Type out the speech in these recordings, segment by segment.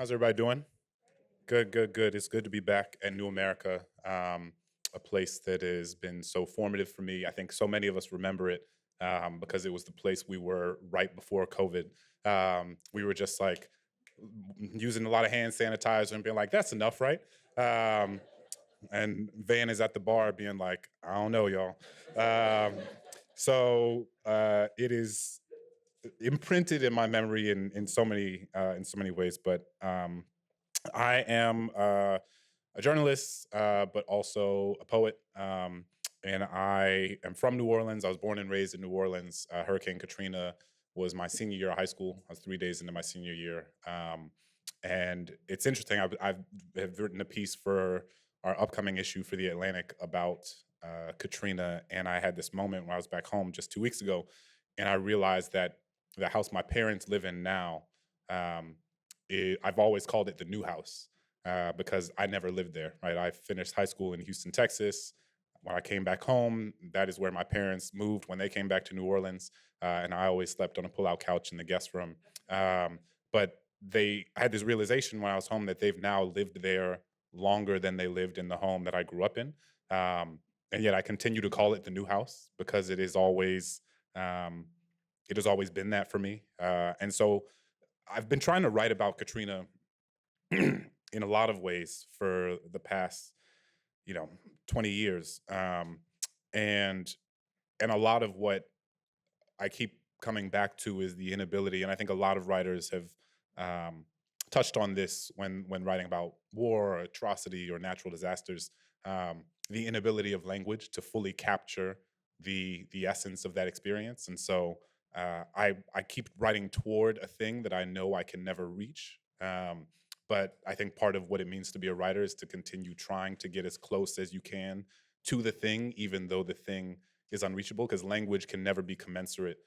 How's everybody doing? Good, good, good. It's good to be back at New America, a place that has been so formative for me. I think so many of us remember it because it was the place we were right before COVID. We were just like using a lot of hand sanitizer and being like, "That's enough, right?" Um, and Van is at the bar being like, "I don't know, y'all." Um, so it is imprinted in my memory in so many ways, but. I am a journalist, but also a poet. And I am from New Orleans. I was born and raised in New Orleans. Hurricane Katrina was my senior year of high school. I was 3 days into my senior year. And it's interesting. I've written a piece for our upcoming issue for The Atlantic about Katrina. And I had this moment when I was back home just 2 weeks ago. And I realized that the house my parents live in now, um, I've always called it the new house because I never lived there. Right, I finished high school in Houston, Texas. When I came back home, that is where my parents moved when they came back to New Orleans, and I always slept on a pull-out couch in the guest room. But I had this realization when I was home that they've now lived there longer than they lived in the home that I grew up in, and yet I continue to call it the new house because um, it has always been that for me. And so I've been trying to write about Katrina in a lot of ways for the past, you know, 20 years. And and a lot of what I keep coming back to is the inability, and I think a lot of writers have um, touched on this when writing about war or atrocity or natural disasters, the inability of language to fully capture the essence of that experience. And so I keep writing toward a thing that I know I can never reach. But I think part of what it means to be a writer is to continue trying to get as close as you can to the thing, even though the thing is unreachable, because language can never be commensurate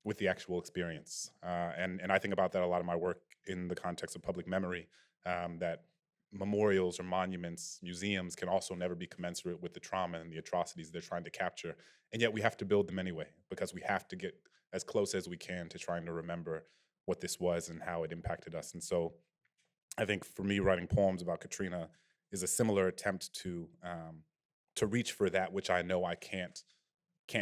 with the actual experience. And I think about that a lot in my work in the context of public memory, that memorials or monuments, museums can also never be commensurate with the trauma and the atrocities they're trying to capture. And yet we have to build them anyway, because we have to get as close as we can to trying to remember what this was and how it impacted us. And so I think for me, writing poems about Katrina is a similar attempt to reach for that which I know I can't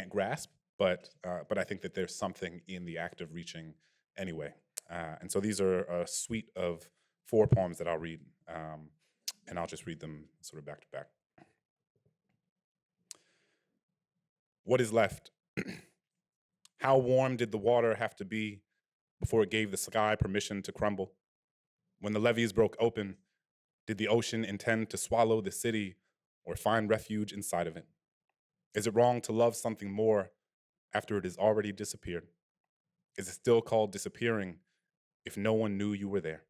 grasp, but I think that there's something in the act of reaching anyway. And so these are a suite of four poems that I'll read, and I'll just read them sort of back to back. What is left? How warm did the water have to be before it gave the sky permission to crumble? When the levees broke open, did the ocean intend to swallow the city or find refuge inside of it? Is it wrong to love something more after it has already disappeared? Is it still called disappearing if no one knew you were there?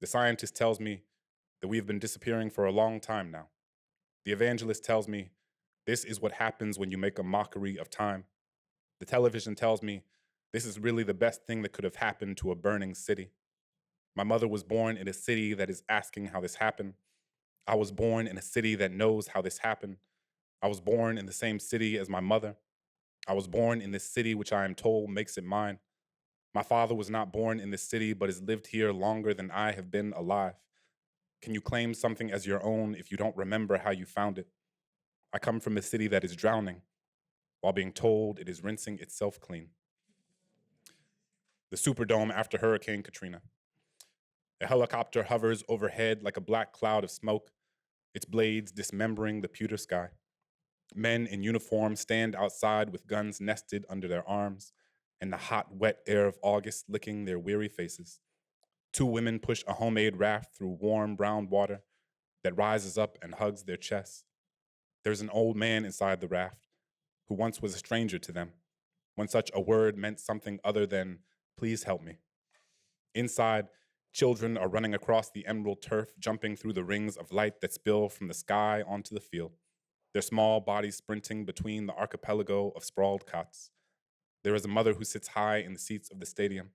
The scientist tells me that we have been disappearing for a long time now. The evangelist tells me this is what happens when you make a mockery of time. The television tells me this is really the best thing that could have happened to a burning city. My mother was born in a city that is asking how this happened. I was born in a city that knows how this happened. I was born in the same city as my mother. I was born in this city which I am told makes it mine. My father was not born in this city, but has lived here longer than I have been alive. Can you claim something as your own if you don't remember how you found it? I come from a city that is drowning while being told it is rinsing itself clean. The Superdome after Hurricane Katrina. A helicopter hovers overhead like a black cloud of smoke, its blades dismembering the pewter sky. Men in uniform stand outside with guns nested under their arms, and the hot, wet air of August licking their weary faces. Two women push a homemade raft through warm brown water that rises up and hugs their chests. There's an old man inside the raft who once was a stranger to them, when such a word meant something other than, please help me. Inside, children are running across the emerald turf, jumping through the rings of light that spill from the sky onto the field, their small bodies sprinting between the archipelago of sprawled cots. There is a mother who sits high in the seats of the stadium,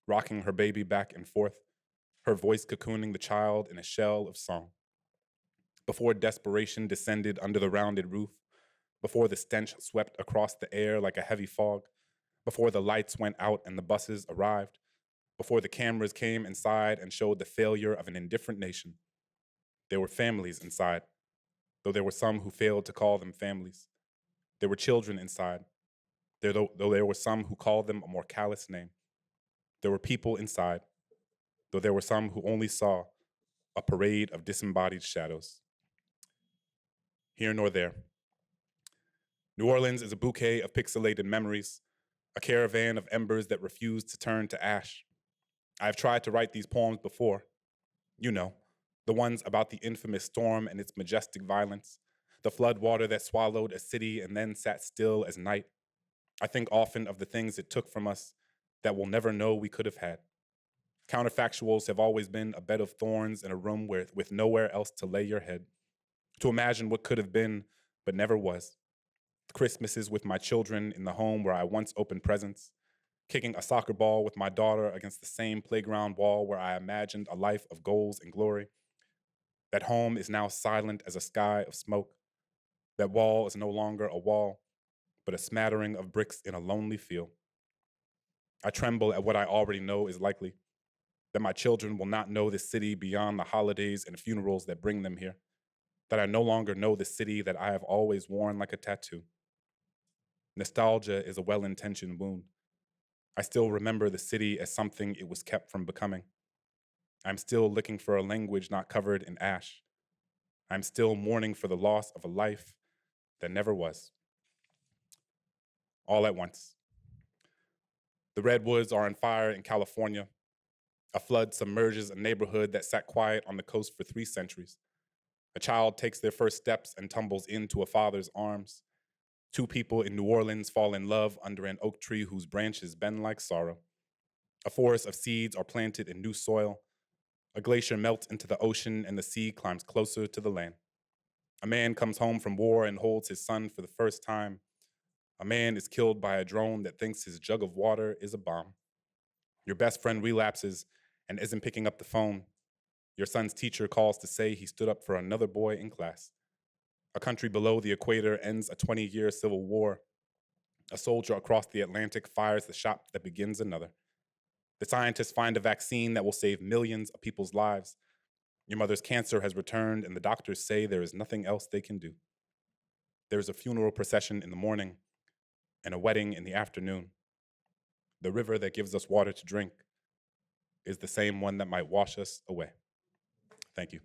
rocking her baby back and forth, her voice cocooning the child in a shell of song. Before desperation descended under the rounded roof, before the stench swept across the air like a heavy fog, before the lights went out and the buses arrived, before the cameras came inside and showed the failure of an indifferent nation. There were families inside, though there were some who failed to call them families. There were children inside, though there were some who called them a more callous name. There were people inside, though there were some who only saw a parade of disembodied shadows. Here nor there. New Orleans is a bouquet of pixelated memories, a caravan of embers that refuse to turn to ash. I have tried to write these poems before. You know, the ones about the infamous storm and its majestic violence, the flood water that swallowed a city and then sat still as night. I think often of the things it took from us that we'll never know we could have had. Counterfactuals have always been a bed of thorns in a room with nowhere else to lay your head, to imagine what could have been but never was. Christmases with my children in the home where I once opened presents, kicking a soccer ball with my daughter against the same playground wall where I imagined a life of goals and glory. That home is now silent as a sky of smoke. That wall is no longer a wall, but a smattering of bricks in a lonely field. I tremble at what I already know is likely, that my children will not know this city beyond the holidays and funerals that bring them here, that I no longer know the city that I have always worn like a tattoo. Nostalgia is a well-intentioned wound. I still remember the city as something it was kept from becoming. I'm still looking for a language not covered in ash. I'm still mourning for the loss of a life that never was. All at once. The redwoods are on fire in California. A flood submerges a neighborhood that sat quiet on the coast for 3 centuries. A child takes their first steps and tumbles into a father's arms. 2 people in New Orleans fall in love under an oak tree whose branches bend like sorrow. A forest of seeds are planted in new soil. A glacier melts into the ocean and the sea climbs closer to the land. A man comes home from war and holds his son for the first time. A man is killed by a drone that thinks his jug of water is a bomb. Your best friend relapses and isn't picking up the phone. Your son's teacher calls to say he stood up for another boy in class. A country below the equator ends a 20-year civil war. A soldier across the Atlantic fires the shot that begins another. The scientists find a vaccine that will save millions of people's lives. Your mother's cancer has returned, and the doctors say there is nothing else they can do. There is a funeral procession in the morning and a wedding in the afternoon. The river that gives us water to drink is the same one that might wash us away. Thank you.